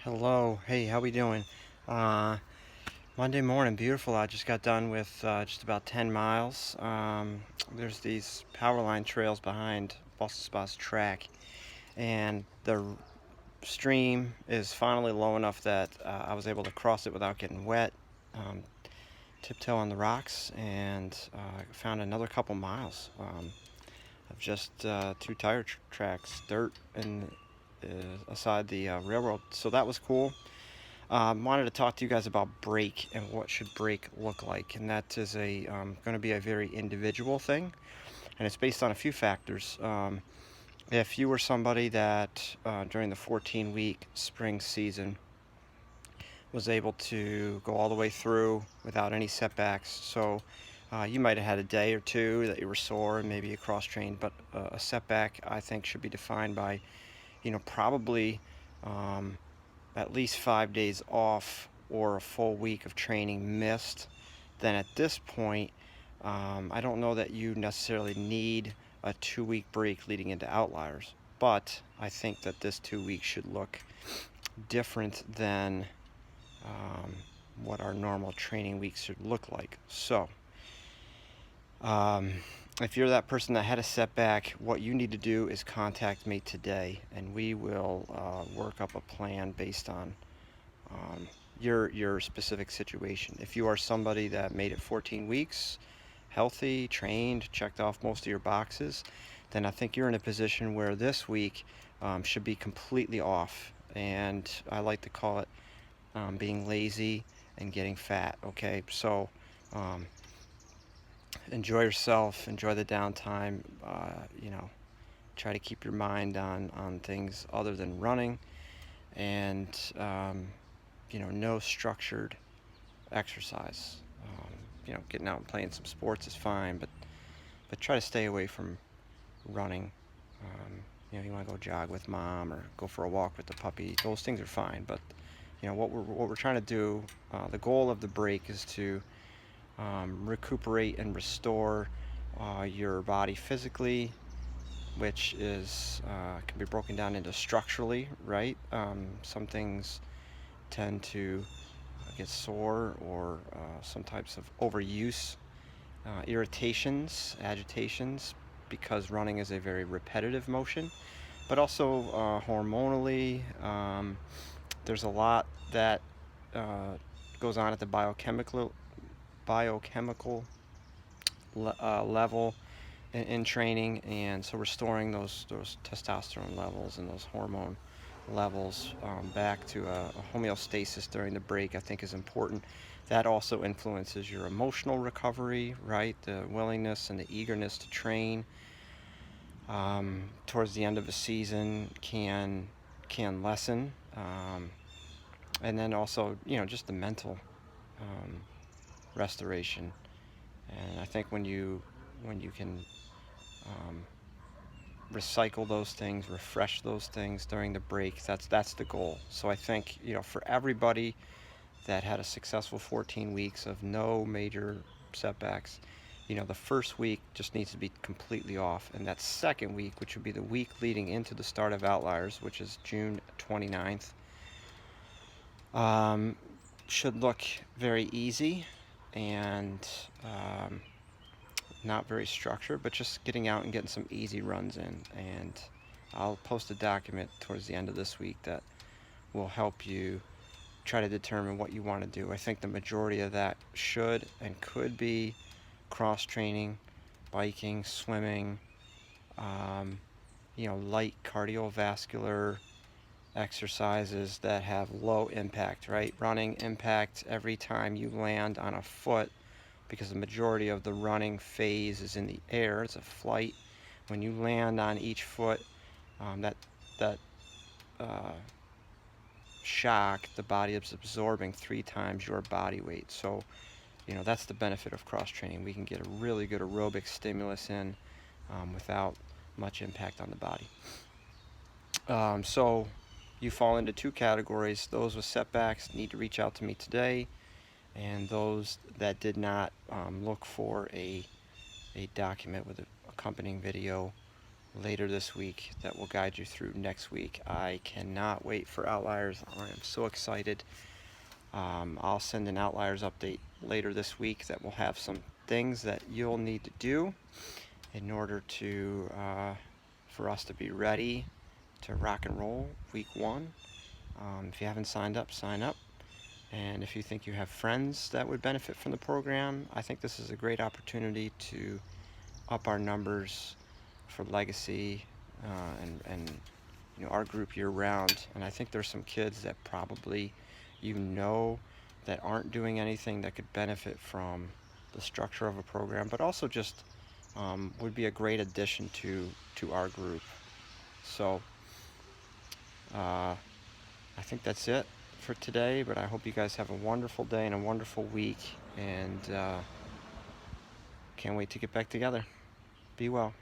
Hello, hey, how we doing? Uh, Monday morning, beautiful. I just got done with just about 10 miles. There's these power line trails behind Boston Spa's track, and the stream is finally low enough that I was able to cross it without getting wet, um, tiptoe on the rocks, and found another couple miles of just two tire tracks, dirt, and aside the railroad. So that was cool. Wanted to talk to you guys about break and what should break look like, and that is a going to be a very individual thing, and it's based on a few factors. If you were somebody that during the 14-week spring season was able to go all the way through without any setbacks, so you might have had a day or two that you were sore and maybe you cross-trained, but a setback I think should be defined by, probably um, at least 5 days off or a full week of training missed, then at this point, I don't know that you necessarily need a 2 week break leading into outliers. But I think that this 2 weeks should look different than um, what our normal training weeks should look like. So, um, if you're that person that had a setback, what you need to do is contact me today, and we will work up a plan based on um, your specific situation. If you are somebody that made it 14 weeks, healthy, trained, checked off most of your boxes, then I think you're in a position where this week should be completely off. And I like to call it being lazy and getting fat. Okay, so um, enjoy yourself, enjoy the downtime. Try to keep your mind on things other than running, and no structured exercise. Getting out and playing some sports is fine, but try to stay away from running. You want to go jog with mom or go for a walk with the puppy. Those things are fine, but what we're trying to do. The goal of the break is to recuperate and restore your body physically, which is can be broken down into structurally, right? Some things tend to get sore or some types of overuse, irritations, agitations, because running is a very repetitive motion. But also hormonally, there's a lot that uh, goes on at the biochemical level in training, and so restoring those testosterone levels and those hormone levels back to a homeostasis during the break, I think is important. That also influences your emotional recovery, right? The willingness and the eagerness to train towards the end of a season can lessen, and then also just the mental um, restoration. And I think when you can um, recycle those things, refresh those things during the break. That's the goal. So I think for everybody that had a successful 14 weeks of no major setbacks, the first week just needs to be completely off, and that second week, which would be the week leading into the start of Outliers, which is June 29th, um, should look very easy and not very structured, but just getting out and getting some easy runs in. And I'll post a document towards the end of this week that will help you try to determine what you want to do. I think the majority of that should and could be cross training, biking, swimming, um, light cardiovascular exercises that have low impact, right? Running impact every time you land on a foot, because the majority of the running phase is in the air. It's a flight. When you land on each foot, that uh, shock, the body is absorbing 3 times your body weight. So, that's the benefit of cross training. We can get a really good aerobic stimulus in without much impact on the body. So, you fall into two categories. Those with setbacks need to reach out to me today, and those that did not, look for a document with an accompanying video later this week that will guide you through next week. I cannot wait for Outliers. I am so excited. I'll send an Outliers update later this week that will have some things that you'll need to do in order to for us to be ready to rock and roll week 1. If you haven't signed up, sign up. And if you think you have friends that would benefit from the program, I think this is a great opportunity to up our numbers for Legacy and our group year round. And I think there's some kids that probably that aren't doing anything that could benefit from the structure of a program, but also just would be a great addition to our group. So I think that's it for today, but I hope you guys have a wonderful day and a wonderful week, and can't wait to get back together. Be well.